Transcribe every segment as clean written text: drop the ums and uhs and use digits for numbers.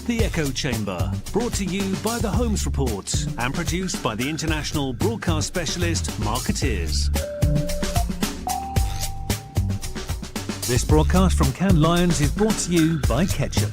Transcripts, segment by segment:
The Echo Chamber, brought to you by the Holmes Report and produced by the international broadcast specialist Marketeers. This broadcast from Cannes Lions is brought to you by Ketchum.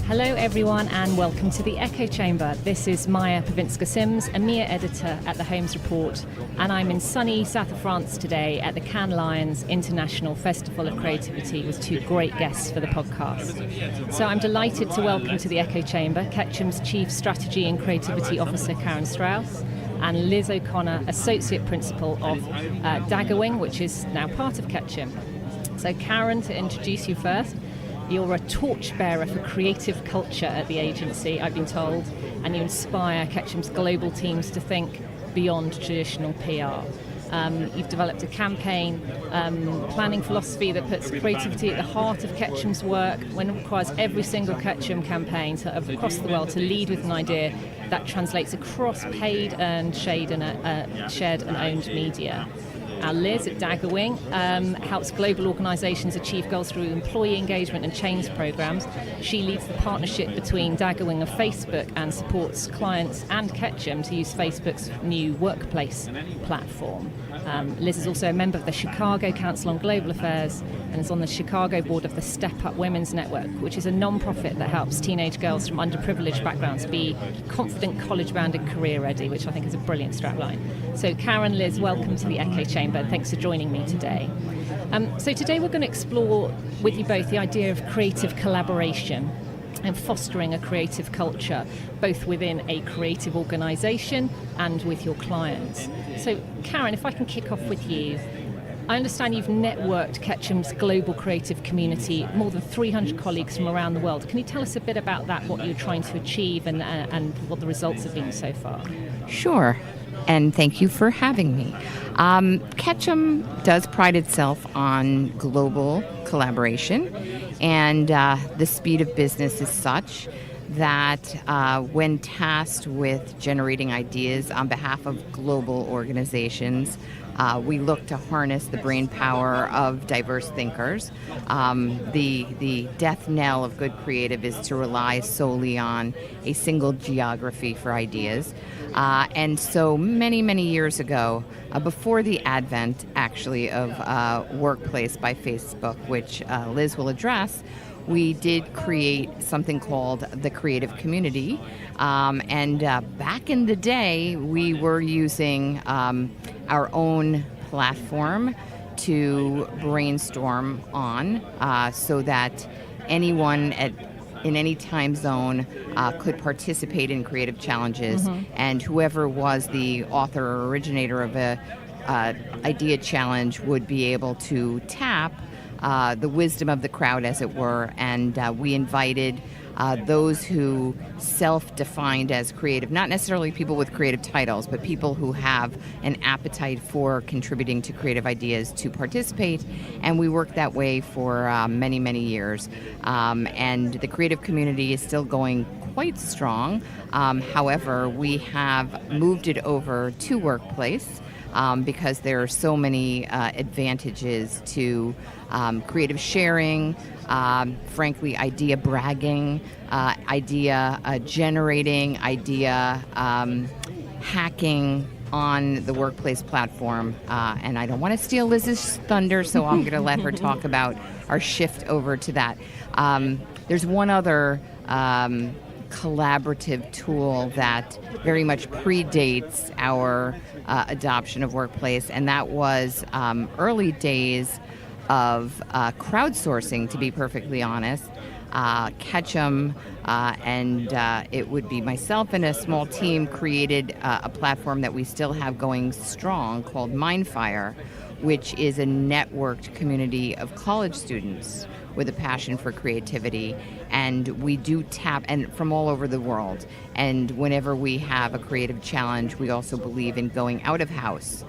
Hello everyone and welcome to the Echo Chamber. This is Maya Pawinska-Sims, EMEA editor at the Holmes Report, and I'm in sunny south of France today at the Cannes Lions International Festival of Creativity with two great guests for the podcast. So I'm delighted to welcome to the Echo Chamber Ketchum's Chief Strategy and Creativity Officer Karen Strauss and Liz O'Connor, Associate Principal of Daggerwing, which is now part of Ketchum. So Karen, to introduce you first, you're a torchbearer for creative culture at the agency, I've been told, and you inspire Ketchum's global teams to think beyond traditional PR. You've developed a campaign planning philosophy that puts creativity at the heart of Ketchum's work when it requires every single Ketchum campaign across the world to lead with an idea that translates across paid, earned, shared and owned media. Liz at Daggerwing helps global organisations achieve goals through employee engagement and change programmes. She leads the partnership between Daggerwing and Facebook and supports clients and Ketchum to use Facebook's new workplace platform. Liz is also a member of the Chicago Council on Global Affairs and is on the Chicago board of the Step Up Women's Network, which is a non-profit that helps teenage girls from underprivileged backgrounds be confident, college-bound and career-ready, which I think is a brilliant strapline. So Karen, Liz, welcome to the Echo Chamber. Thanks for joining me today. So today we're going to explore with you both the idea of creative collaboration and fostering a creative culture, both within a creative organisation and with your clients. So Karen, if I can kick off with you, I understand you've networked Ketchum's global creative community, more than 300 colleagues from around the world. Can you tell us a bit about that, what you're trying to achieve and what the results have been so far? Sure. And thank you for having me. Ketchum does pride itself on global collaboration, and the speed of business is such that when tasked with generating ideas on behalf of global organizations, we look to harness the brain power of diverse thinkers. The death knell of good creative is to rely solely on a single geography for ideas. And so many years ago, before the advent actually of Workplace by Facebook, which Liz will address, we did create something called the Creative Community. And back in the day, we were using our own platform to brainstorm on so that anyone in any time zone could participate in creative challenges. Mm-hmm. And whoever was the author or originator of a idea challenge would be able to tap the wisdom of the crowd, as it were, and we invited those who self-defined as creative, not necessarily people with creative titles, but people who have an appetite for contributing to creative ideas to participate, and we worked that way for many years. And the creative community is still going quite strong. However, we have moved it over to Workplace because there are so many advantages to creative sharing, frankly, idea bragging, idea generating, idea hacking on the Workplace platform. And I don't want to steal Liz's thunder, so I'm going to let her talk about our shift over to that. There's one other collaborative tool that very much predates our adoption of Workplace, and that was early days of crowdsourcing, to be perfectly honest. Ketchum and it would be myself and a small team created a platform that we still have going strong called Mindfire, which is a networked community of college students with a passion for creativity, and we do tap and from all over the world. And whenever we have a creative challenge, we also believe in going out of house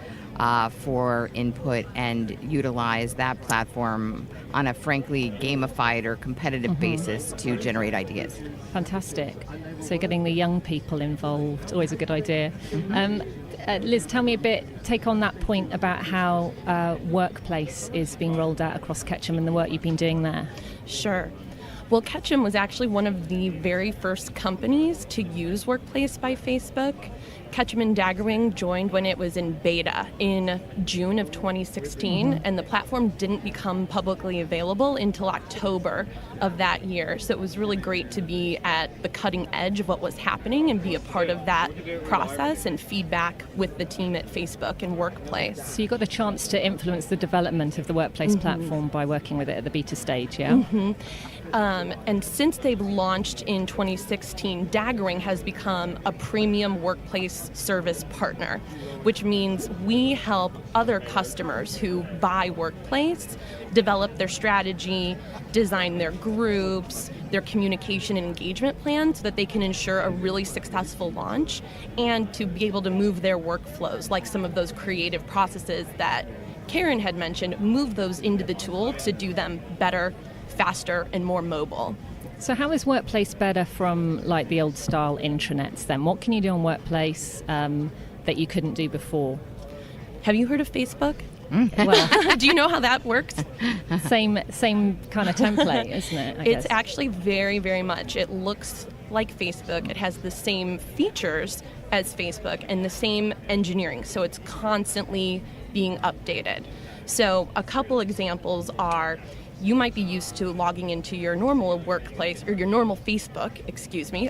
for input and utilize that platform on a frankly gamified or competitive basis to generate ideas. Fantastic. So getting the young people involved, always a good idea. Liz, tell me a bit, take on that point about how Workplace is being rolled out across Ketchum and the work you've been doing there. Sure. Well, Ketchum was actually one of the very first companies to use Workplace by Facebook. Ketchum and Daggerwing joined when it was in beta in June of 2016, and the platform didn't become publicly available until October of that year. So it was really great to be at the cutting edge of what was happening and be a part of that process and feedback with the team at Facebook and Workplace. So you got the chance to influence the development of the Workplace platform by working with it at the beta stage, yeah? And since they've launched in 2016, Daggerwing has become a premium workplace service partner, which means we help other customers who buy Workplace develop their strategy, design their groups, their communication and engagement plan so that they can ensure a really successful launch and to be able to move their workflows, like some of those creative processes that Karen had mentioned, move those into the tool to do them better, faster, and more mobile. So how is Workplace better from like the old style intranets then? What can you do on Workplace that you couldn't do before? Have you heard of Facebook? Well, Do you know how that works? same kind of template, isn't it? I It's guess. actually very, very much. It looks like Facebook. It has the same features as Facebook and the same engineering. So it's constantly being updated. So a couple examples are, you might be used to logging into your normal Workplace or your normal Facebook,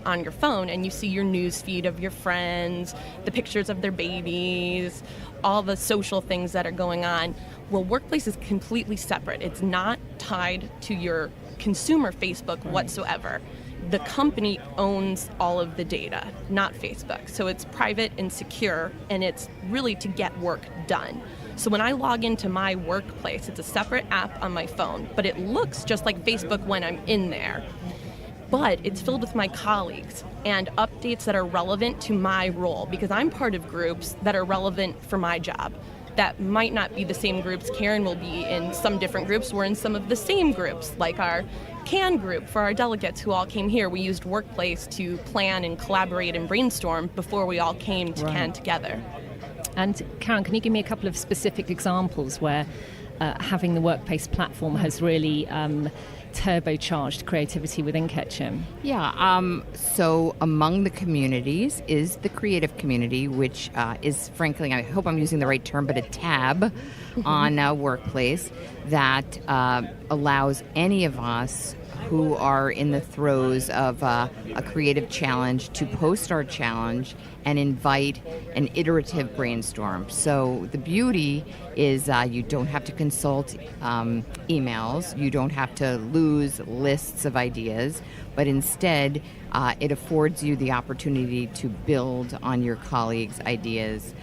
on your phone, and you see your news feed of your friends, the pictures of their babies, all the social things that are going on. Well, Workplace is completely separate. It's not tied to your consumer Facebook whatsoever. The company owns all of the data, not Facebook. So it's private and secure, and it's really to get work done. So when I log into my Workplace, it's a separate app on my phone, but it looks just like Facebook when I'm in there. But it's filled with my colleagues and updates that are relevant to my role, because I'm part of groups that are relevant for my job. That might not be the same groups. Karen will be in some different groups. We're in some of the same groups, like our CAN group for our delegates who all came here. We used Workplace to plan and collaborate and brainstorm before we all came to CAN together. And Karen, can you give me a couple of specific examples where having the Workplace platform has really turbocharged creativity within Ketchum? Yeah, so among the communities is the creative community, which is, frankly, I hope I'm using the right term, but a tab on Workplace that allows any of us who are in the throes of a creative challenge to post our challenge and invite an iterative brainstorm. So the beauty is you don't have to consult emails, you don't have to lose lists of ideas, but instead it affords you the opportunity to build on your colleagues' ideas.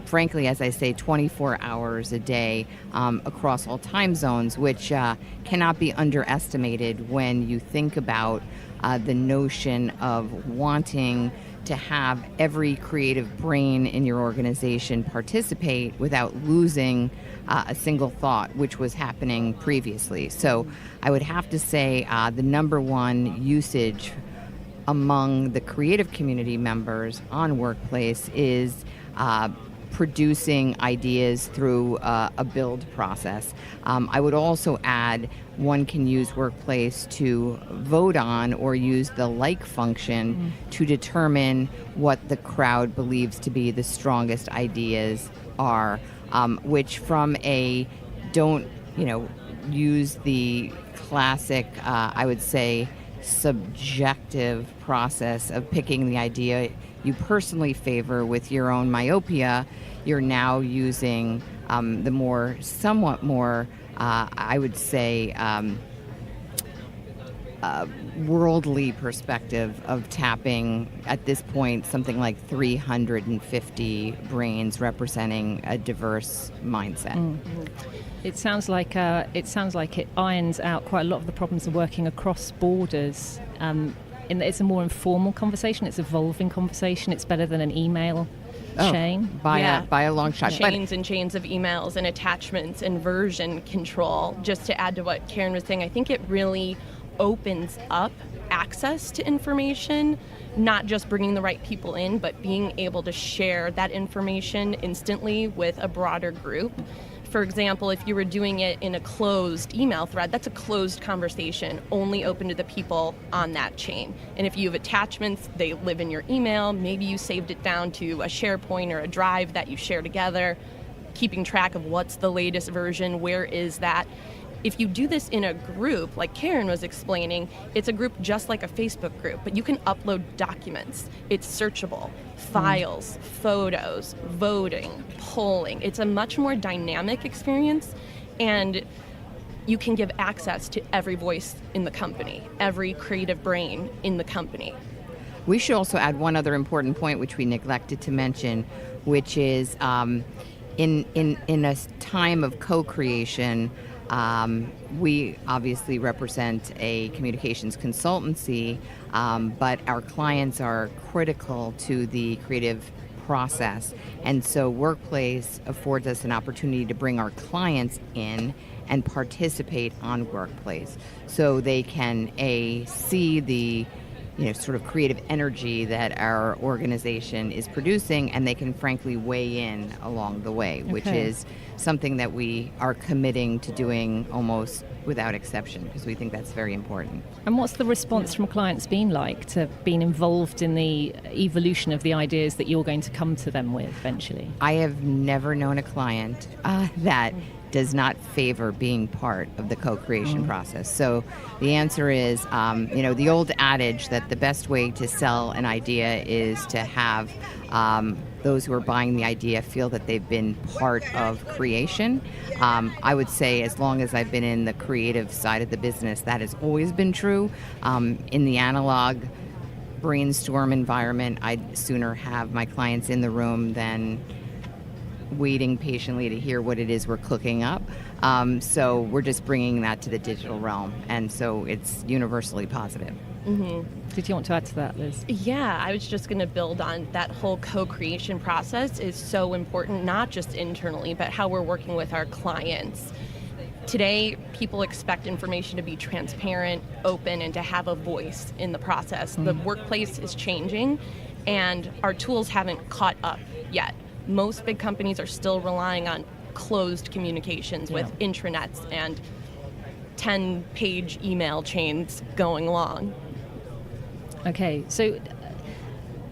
Frankly, as I say, 24 hours a day across all time zones, which cannot be underestimated when you think about the notion of wanting to have every creative brain in your organization participate without losing a single thought, which was happening previously. So I would have to say the number one usage among the creative community members on Workplace is producing ideas through a build process. I would also add one can use Workplace to vote on or use the like function to determine what the crowd believes to be the strongest ideas are, which from a don't, use the classic, I would say, subjective process of picking the idea you personally favor with your own myopia, you're now using the somewhat more, I would say, worldly perspective of tapping, at this point, something like 350 brains representing a diverse mindset. It sounds like it irons out quite a lot of the problems of working across borders. It's a more informal conversation. It's an evolving conversation. It's better than an email chain. By a long shot. Chains and chains of emails and attachments and version control. Just to add to what Karen was saying, I think it really opens up access to information, not just bringing the right people in, but being able to share that information instantly with a broader group. For example, if you were doing it in a closed email thread, that's a closed conversation, only open to the people on that chain. And if you have attachments, they live in your email. Maybe you saved it down to a SharePoint or a Drive that you share together, keeping track of what's the latest version, where is that. If you do this in a group, like Karen was explaining, it's a group just like a Facebook group, but you can upload documents. It's searchable, files, photos, voting, polling. It's a much more dynamic experience, and you can give access to every voice in the company, every creative brain in the company. We should also add one other important point, which we neglected to mention, which is in a time of co-creation, we obviously represent a communications consultancy, but our clients are critical to the creative process. And so Workplace affords us an opportunity to bring our clients in and participate on Workplace. So they can, see the sort of creative energy that our organization is producing, and they can frankly weigh in along the way, which is something that we are committing to doing almost without exception, because we think that's very important. And what's the response from clients been like to being involved in the evolution of the ideas that you're going to come to them with eventually? I have never known a client that does not favor being part of the co-creation process. So the answer is, the old adage that the best way to sell an idea is to have those who are buying the idea feel that they've been part of creation. I would say as long as I've been in the creative side of the business, that has always been true. In the analog brainstorm environment, I'd sooner have my clients in the room than waiting patiently to hear what it is we're cooking up. So we're just bringing that to the digital realm, and so it's universally positive. Did you want to add to that, Liz? Yeah, I was just going to build on that whole co-creation process is so important, not just internally, but how we're working with our clients. Today, people expect information to be transparent, open, and to have a voice in the process. The workplace is changing, and our tools haven't caught up yet. Most big companies are still relying on closed communications with intranets and 10-page email chains going along. Okay, so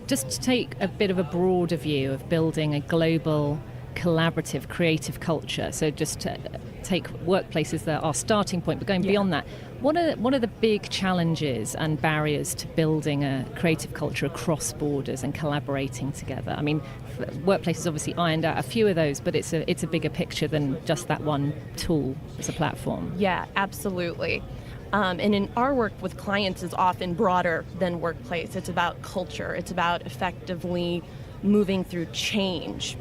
just to take a bit of a broader view of building a global, collaborative, creative culture, so just to take workplaces that are our starting point, but going beyond that, what are the big challenges and barriers to building a creative culture across borders and collaborating together? I mean, workplaces obviously ironed out a few of those, but it's a bigger picture than just that one tool as a platform. Yeah, absolutely. And in our work with clients is often broader than workplace. It's about culture. It's about effectively moving through change.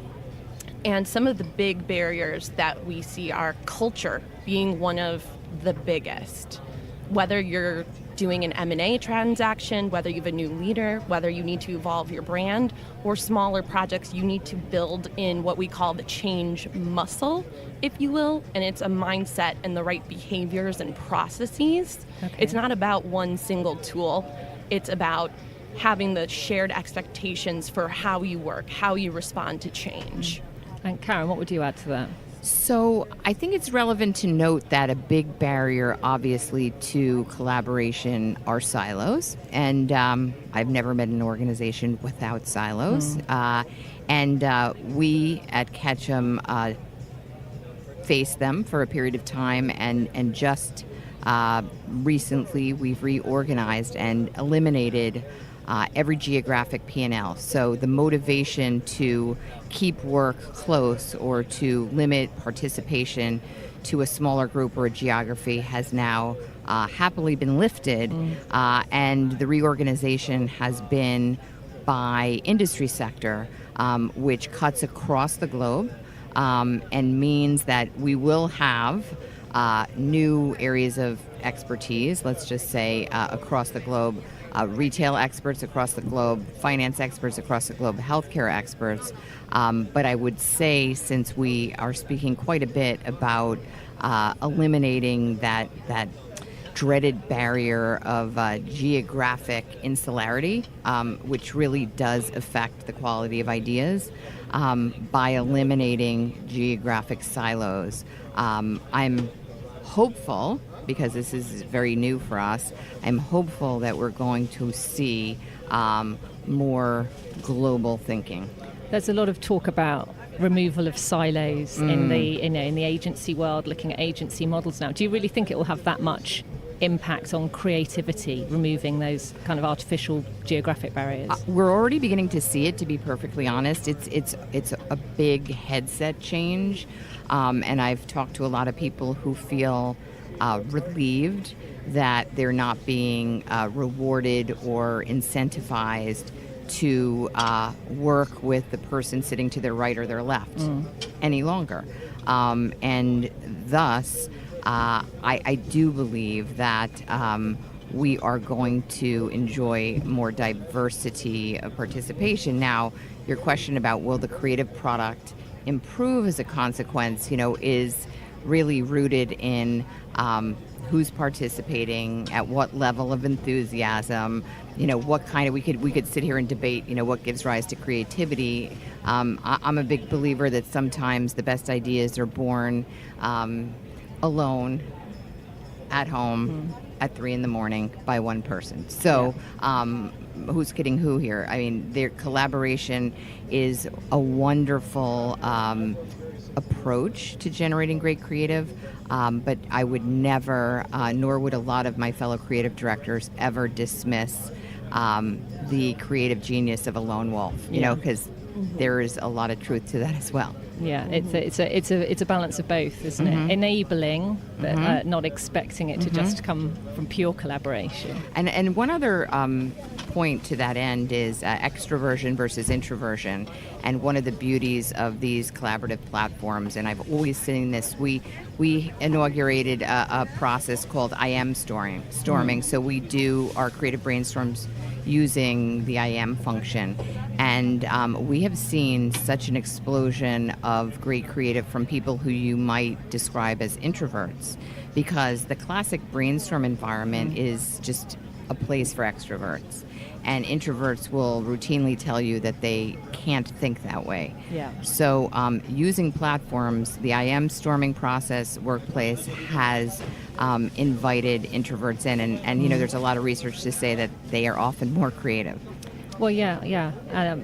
And some of the big barriers that we see are culture being one of the biggest. Whether you're doing an M&A transaction, whether you have a new leader, whether you need to evolve your brand, or smaller projects, you need to build in what we call the change muscle, if you will, and it's a mindset and the right behaviors and processes. It's not about one single tool. It's about having the shared expectations for how you work, how you respond to change. And Karen, what would you add to that? So I think it's relevant to note that a big barrier, obviously, to collaboration are silos. And I've never met an organization without silos. And we at Ketchum faced them for a period of time, and just recently we've reorganized and eliminated every geographic P&L. So the motivation to keep work close or to limit participation to a smaller group or a geography has now happily been lifted, and the reorganization has been by industry sector, which cuts across the globe and means that we will have new areas of expertise, let's just say across the globe, retail experts across the globe, finance experts across the globe, healthcare experts. But I would say, since we are speaking quite a bit about eliminating that dreaded barrier of geographic insularity, which really does affect the quality of ideas by eliminating geographic silos. I'm hopeful, because this is very new for us, I'm hopeful that we're going to see more global thinking. There's a lot of talk about removal of silos in the agency world, looking at agency models now. Do you really think it will have that much impact on creativity, removing those kind of artificial geographic barriers? We're already beginning to see it, to be perfectly honest. It's a big headset change, and I've talked to a lot of people who feel relieved that they're not being rewarded or incentivized to work with the person sitting to their right or their left any longer. And thus, I do believe that we are going to enjoy more diversity of participation. Now, your question about will the creative product improve as a consequence, is really rooted in who's participating, at what level of enthusiasm, what kind of, we could sit here and debate, what gives rise to creativity. I'm a big believer that sometimes the best ideas are born alone, at home, at 3 a.m. by one person. So who's kidding who here? I mean, their collaboration is a wonderful approach to generating great creative. But I would never, nor would a lot of my fellow creative directors, ever dismiss the creative genius of a lone wolf, because there is a lot of truth to that as well. Yeah, it's a balance of both, isn't it? Enabling, but not expecting it to just come from pure collaboration. And one other point to that end is extroversion versus introversion. And one of the beauties of these collaborative platforms, and I've always seen this, we inaugurated a process called I am storming. So we do our creative brainstorms using the I am function. And we have seen such an explosion of great creative from people who you might describe as introverts, because the classic brainstorm environment is just a place for extroverts. And introverts will routinely tell you that they can't think that way. Yeah. So using platforms, the I am storming process workplace has invited introverts in. And there's a lot of research to say that they are often more creative. Well, yeah.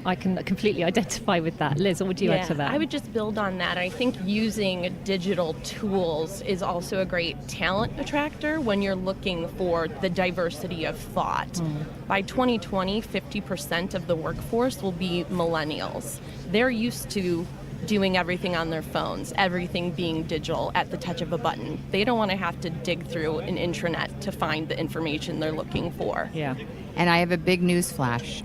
I can completely identify with that. Liz, what would you add to that? I would just build on that. I think using digital tools is also a great talent attractor when you're looking for the diversity of thought. By 2020, 50% of the workforce will be millennials. They're used to doing everything on their phones, everything being digital at the touch of a button. They don't want to have to dig through an intranet to find the information they're looking for. Yeah. And I have a big news flash.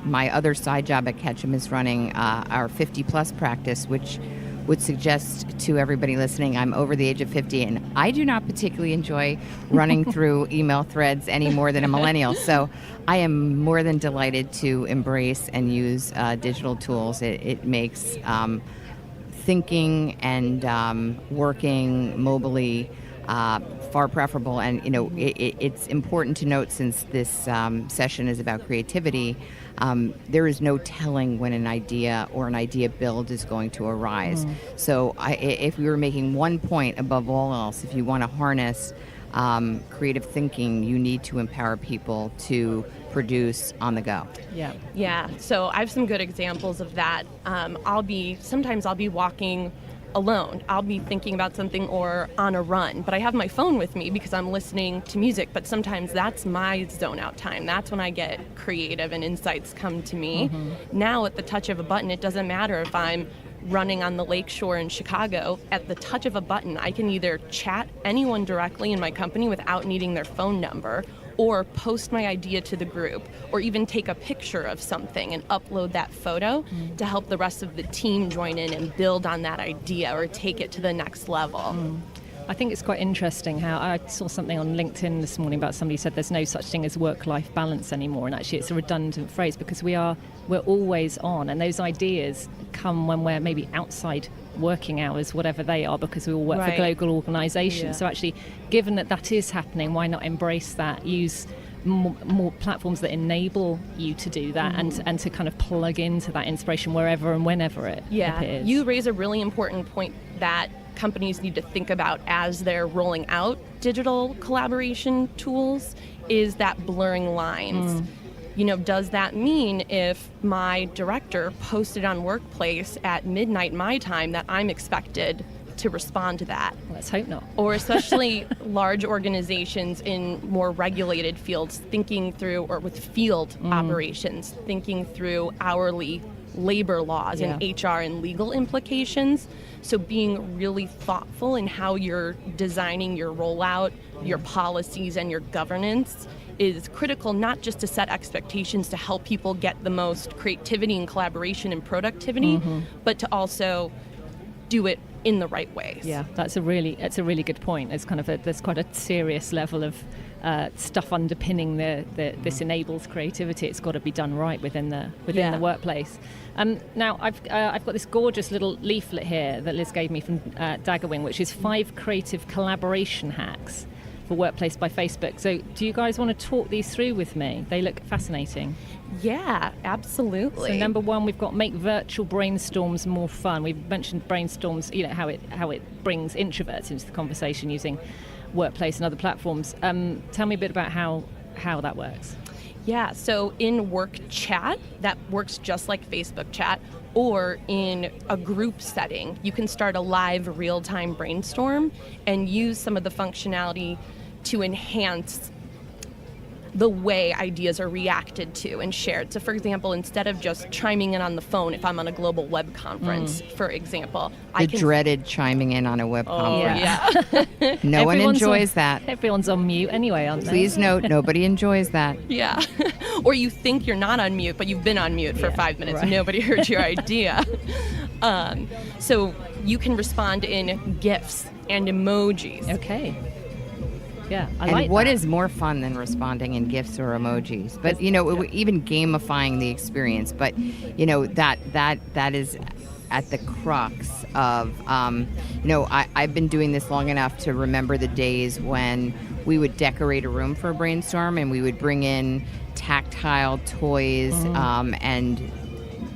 My other side job at Ketchum is running our 50-plus practice, which would suggest to everybody listening I'm over the age of 50, and I do not particularly enjoy running through email threads any more than a millennial. So I am more than delighted to embrace and use digital tools. It makes thinking and working mobily far preferable. And it's important to note, since this session is about creativity, there is no telling when an idea or an idea build is going to arise. So if we were making one point above all else, if you want to harness creative thinking, you need to empower people to produce on the go. Yeah. So I have some good examples of that. Sometimes I'll be walking alone. I'll be thinking about something or on a run, but I have my phone with me because I'm listening to music. But sometimes that's my zone out time. That's when I get creative and insights come to me. Now at the touch of a button, it doesn't matter if I'm running on the lakeshore in Chicago. At the touch of a button, I can either chat anyone directly in my company without needing their phone number, or post my idea to the group, or even take a picture of something and upload that photo to help the rest of the team join in and build on that idea or take it to the next level. I think it's quite interesting how I saw something on LinkedIn this morning about somebody said there's no such thing as work-life balance anymore, and actually it's a redundant phrase because we're always on, and those ideas come when we're maybe outside working hours, whatever they are, because we all work for global organisations. Yeah. So actually, given that is happening, why not embrace that? Use more platforms that enable you to do that, and to kind of plug into that inspiration wherever and whenever it appears. You raise a really important point that companies need to think about as they're rolling out digital collaboration tools, is that blurring lines. Does that mean if my director posted on Workplace at midnight my time that I'm expected to respond to that? Let's hope not. Or especially large organizations in more regulated fields thinking through, or with field operations, thinking through hourly labor laws and HR and legal implications. So being really thoughtful in how you're designing your rollout, your policies, and your governance is critical, not just to set expectations to help people get the most creativity and collaboration and productivity, but to also do it in the right ways. Yeah, that's a really good point. It's kind of there's quite a serious level of stuff underpinning this enables creativity. It's got to be done right within the workplace. Now I've got this gorgeous little leaflet here that Liz gave me from Daggerwing, which is 5 creative collaboration hacks for Workplace by Facebook. So do you guys want to talk these through with me? They look fascinating. Yeah, absolutely. So number 1, we've got make virtual brainstorms more fun. We've mentioned brainstorms, how it brings introverts into the conversation using Workplace and other platforms. Tell me a bit about how that works. Yeah, so in work chat, that works just like Facebook chat, or in a group setting, you can start a live real-time brainstorm and use some of the functionality to enhance the way ideas are reacted to and shared. So for example, instead of just chiming in on the phone if I'm on a global web conference, for example, I can dreaded chiming in on a web conference. Yeah. No one enjoys that. Everyone's on mute anyway, aren't they? Please note, nobody enjoys that. Yeah. Or you think you're not on mute, but you've been on mute for 5 minutes and nobody heard your idea. So you can respond in GIFs and emojis. Okay. Yeah, and what is more fun than responding in GIFs or emojis? But even gamifying the experience. But that is at the crux of I've been doing this long enough to remember the days when we would decorate a room for a brainstorm and we would bring in tactile toys and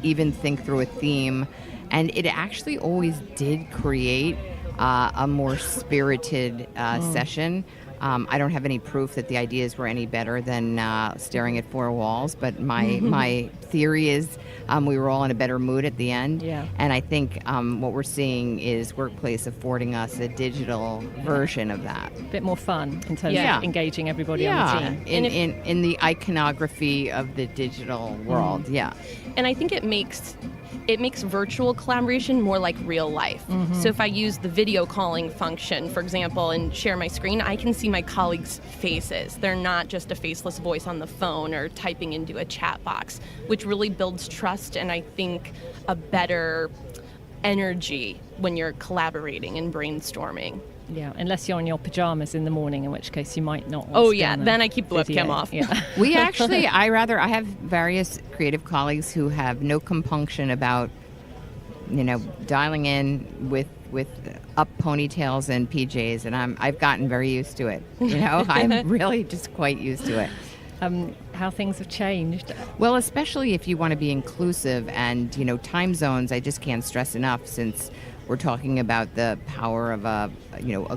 even think through a theme, and it actually always did create a more spirited session. I don't have any proof that the ideas were any better than staring at 4 walls, but my theory is we were all in a better mood at the end. Yeah. And I think what we're seeing is Workplace affording us a digital version of that. A bit more fun in terms of engaging everybody on the team. In the iconography of the digital world, And I think it makes virtual collaboration more like real life. So if I use the video calling function, for example, and share my screen, I can see my colleagues' faces. They're not just a faceless voice on the phone or typing into a chat box, which really builds trust and I think a better energy when you're collaborating and brainstorming. Yeah, unless you're in your pajamas in the morning, in which case you might not want Oh to yeah, then I keep the webcam off. Yeah. We actually, I have various creative colleagues who have no compunction about, dialing in with up ponytails and PJs, and I've gotten very used to it. I'm really just quite used to it. How things have changed. Well, especially if you want to be inclusive and, time zones, I just can't stress enough, since we're talking about the power of a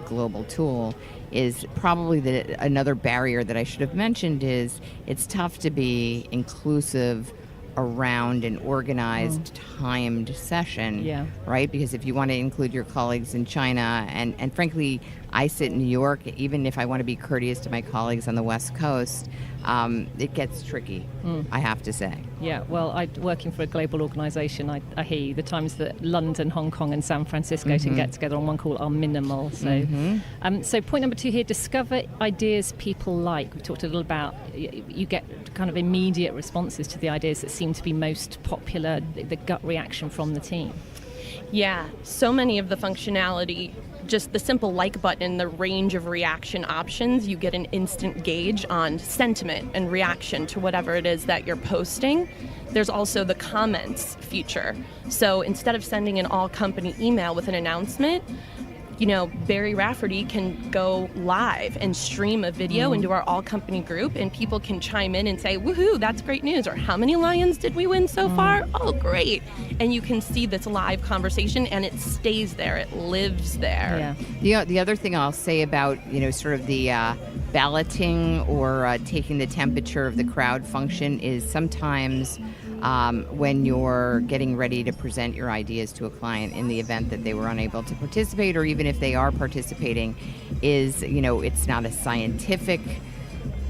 global tool, is probably another barrier that I should have mentioned is it's tough to be inclusive around an organized, timed session, right? Because if you want to include your colleagues in China, and frankly, I sit in New York, even if I want to be courteous to my colleagues on the West Coast, it gets tricky, I have to say. Yeah, well, working for a global organisation, I hear you, the times that London, Hong Kong and San Francisco can get together on one call are minimal. So, so point number 2 here, discover ideas people like. We talked a little about, you get kind of immediate responses to the ideas that seem to be most popular, the gut reaction from the team. Yeah, so many of the functionality just the simple like button, the range of reaction options, you get an instant gauge on sentiment and reaction to whatever it is that you're posting. There's also the comments feature. So instead of sending an all-company email with an announcement, Barry Rafferty can go live and stream a video into our all-company group, and people can chime in and say, woohoo, that's great news, or how many Lions did we win so far? Oh, great. And you can see this live conversation, and it stays there. It lives there. Yeah. The other thing I'll say about, sort of the balloting or taking the temperature of the crowd function is sometimes when you're getting ready to present your ideas to a client in the event that they were unable to participate, or even if they are participating, is, it's not a scientific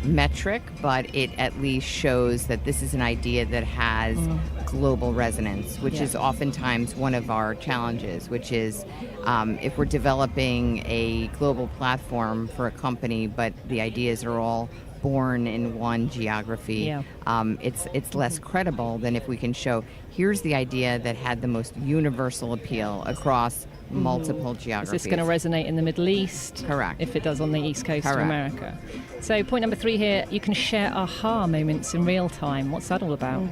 metric, but it at least shows that this is an idea that has global resonance, which is oftentimes one of our challenges, which is if we're developing a global platform for a company, but the ideas are all born in one geography, it's less credible than if we can show, here's the idea that had the most universal appeal across multiple geographies. Is this going to resonate in the Middle East? Correct. If it does on the East Coast Correct. of America. So point number 3 here, you can share aha moments in real time. What's that all about?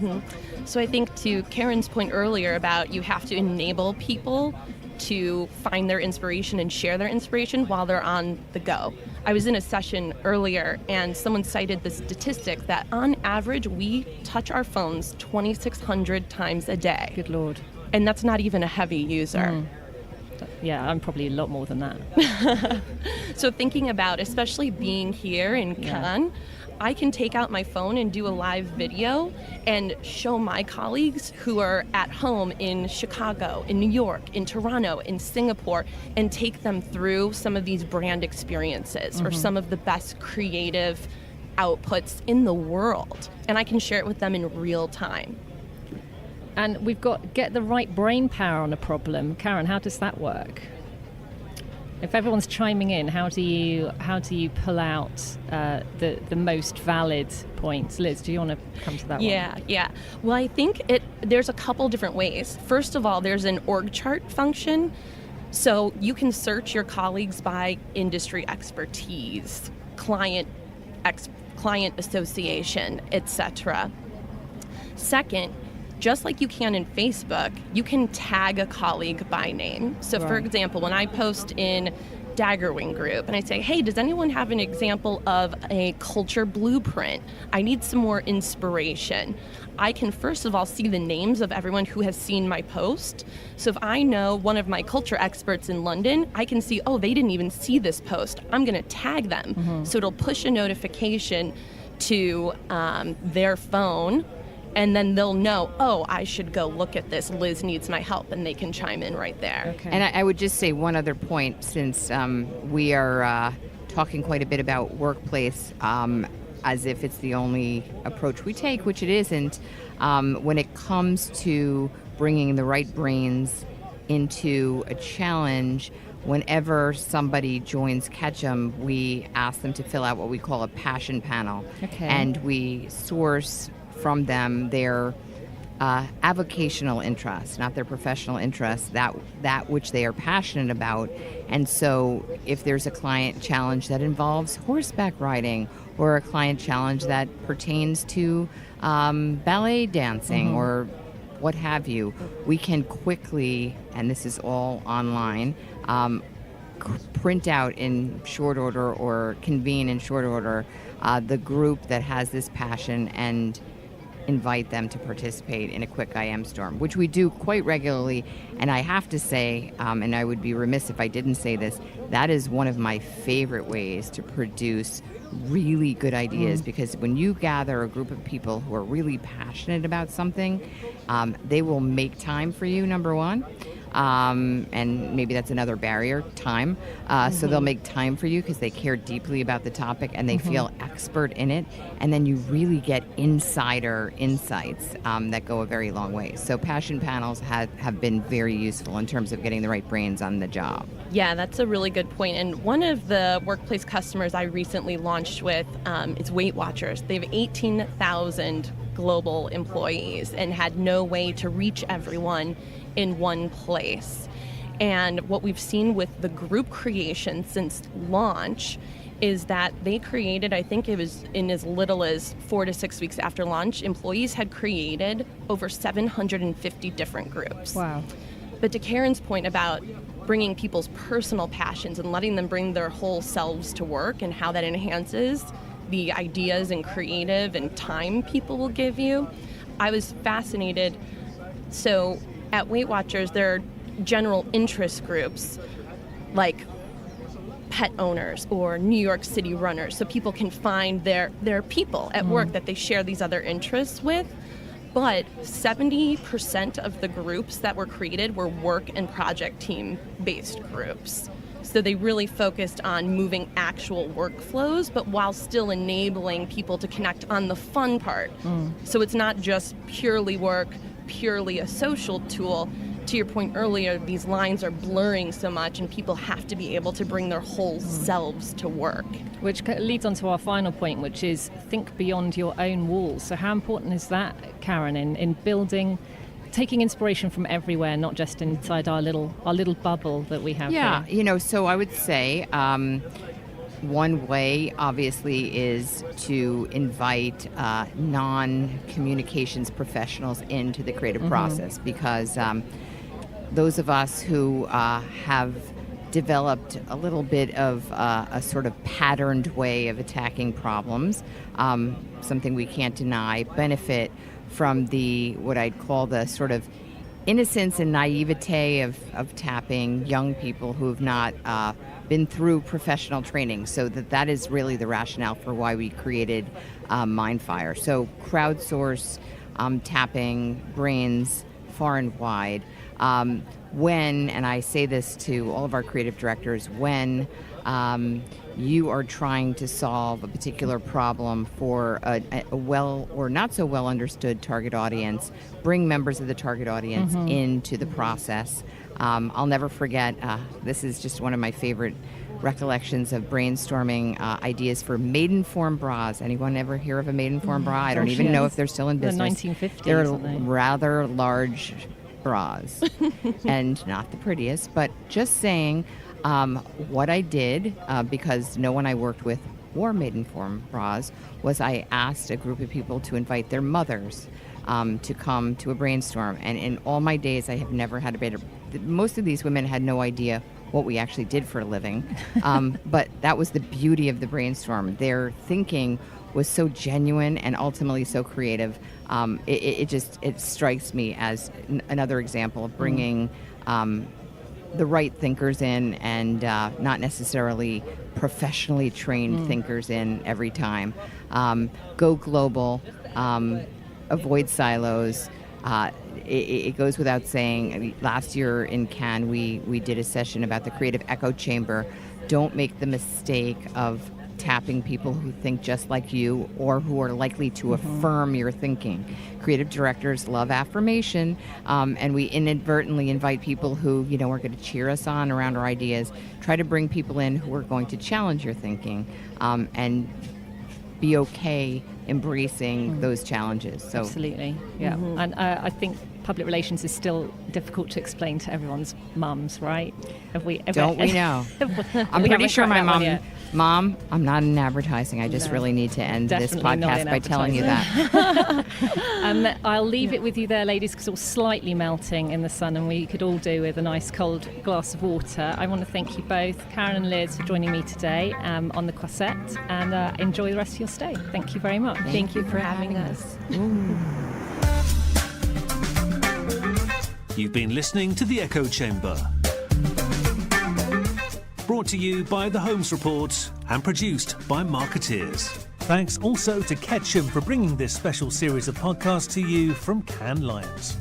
So I think to Karen's point earlier about you have to enable people to find their inspiration and share their inspiration while they're on the go. I was in a session earlier and someone cited the statistic that on average we touch our phones 2,600 times a day. Good Lord. And that's not even a heavy user. Yeah, I'm probably a lot more than that. So thinking about, especially being here in Cannes, I can take out my phone and do a live video and show my colleagues who are at home in Chicago, in New York, in Toronto, in Singapore, and take them through some of these brand experiences or some of the best creative outputs in the world. And I can share it with them in real time. And we've got get the right brain power on a problem. Karen, how does that work? If everyone's chiming in, how do you pull out the most valid points? Liz, do you want to come to that one? Yeah. Well, I think there's a couple different ways. First of all, there's an org chart function. So you can search your colleagues by industry expertise, client association, etc. Second, just like you can in Facebook, you can tag a colleague by name. So for example, when I post in Daggerwing group and I say, hey, does anyone have an example of a culture blueprint? I need some more inspiration. I can first of all see the names of everyone who has seen my post. So if I know one of my culture experts in London, I can see, oh, they didn't even see this post. I'm going to tag them. So it'll push a notification to their phone, and then they'll know, oh, I should go look at this. Liz needs my help, and they can chime in right there. Okay. And I would just say one other point, since we are talking quite a bit about workplace as if it's the only approach we take, which it isn't. When it comes to bringing the right brains into a challenge, whenever somebody joins Ketchum, we ask them to fill out what we call a passion panel. Okay. And we source from them their avocational interests, not their professional interests, that which they are passionate about. And so if there's a client challenge that involves horseback riding, or a client challenge that pertains to ballet dancing or what have you, we can quickly, and this is all online, print out in short order or convene in short order the group that has this passion and invite them to participate in a quick IM storm, which we do quite regularly. And I have to say, and I would be remiss if I didn't say this, that is one of my favorite ways to produce really good ideas, because when you gather a group of people who are really passionate about something, they will make time for you, number one. And maybe that's another barrier, time. So they'll make time for you because they care deeply about the topic and they feel expert in it. And then you really get insider insights that go a very long way. So passion panels have been very useful in terms of getting the right brains on the job. Yeah, that's a really good point. And one of the workplace customers I recently launched with is Weight Watchers. They have 18,000 global employees and had no way to reach everyone in one place. And what we've seen with the group creation since launch is that they created, I think it was in as little as 4 to 6 weeks after launch, employees had created over 750 different groups. Wow. But to Karen's point about bringing people's personal passions and letting them bring their whole selves to work and how that enhances the ideas and creative and time people will give you, I was fascinated. So at Weight Watchers, there are general interest groups like pet owners or New York City runners, so people can find their people at work that they share these other interests with. But 70% of the groups that were created were work and project team based groups. So they really focused on moving actual workflows, but while still enabling people to connect on the fun part. So it's not just purely work, purely a social tool. To your point earlier, these lines are blurring so much and people have to be able to bring their whole selves to work. Which leads on to our final point, which is think beyond your own walls. So how important is that, Karen, in building, taking inspiration from everywhere, not just inside our little bubble that we have here? So I would say one way, obviously, is to invite non-communications professionals into the creative process, because those of us who have developed a little bit of a sort of patterned way of attacking problems, something we can't deny, benefit from what I'd call the sort of innocence and naivete of tapping young people who have not been through professional training. So that is really the rationale for why we created Mindfire. So crowdsource tapping brains far and wide. When, and I say this to all of our creative directors, when you are trying to solve a particular problem for a well or not so well understood target audience, bring members of the target audience into the process. I'll never forget, this is just one of my favorite recollections of brainstorming ideas for Maidenform bras. Anyone ever hear of a Maidenform bra? I don't even know if they're still in business. The 1950s. They're rather large bras and not the prettiest, but just saying what I did, because no one I worked with wore Maidenform bras, was I asked a group of people to invite their mothers to come to a brainstorm. And in all my days, I have never had a better. Most of these women had no idea what we actually did for a living, but that was the beauty of the brainstorm. Their thinking was so genuine and ultimately so creative. It strikes me as another example of bringing the right thinkers in and not necessarily professionally trained thinkers in every time. Go global, avoid silos. It goes without saying. I mean, last year in Cannes, we did a session about the creative echo chamber. Don't make the mistake of tapping people who think just like you or who are likely to affirm your thinking. Creative directors love affirmation, and we inadvertently invite people who, are going to cheer us on around our ideas. Try to bring people in who are going to challenge your thinking, and be okay embracing those challenges. So absolutely, yeah. And I think public relations is still difficult to explain to everyone's mums, right? Don't we know? I'm pretty sure my mom, I'm not in advertising. I just really need to end this podcast by telling you that. I'll leave it with you there, ladies, because it's all slightly melting in the sun, and we could all do with a nice cold glass of water. I want to thank you both, Karen and Liz, for joining me today on the Croisette, and enjoy the rest of your stay. Thank you very much. Thank you for having us. You've been listening to The Echo Chamber. Brought to you by The Holmes Report and produced by Marketeers. Thanks also to Ketchum for bringing this special series of podcasts to you from Cannes Lions.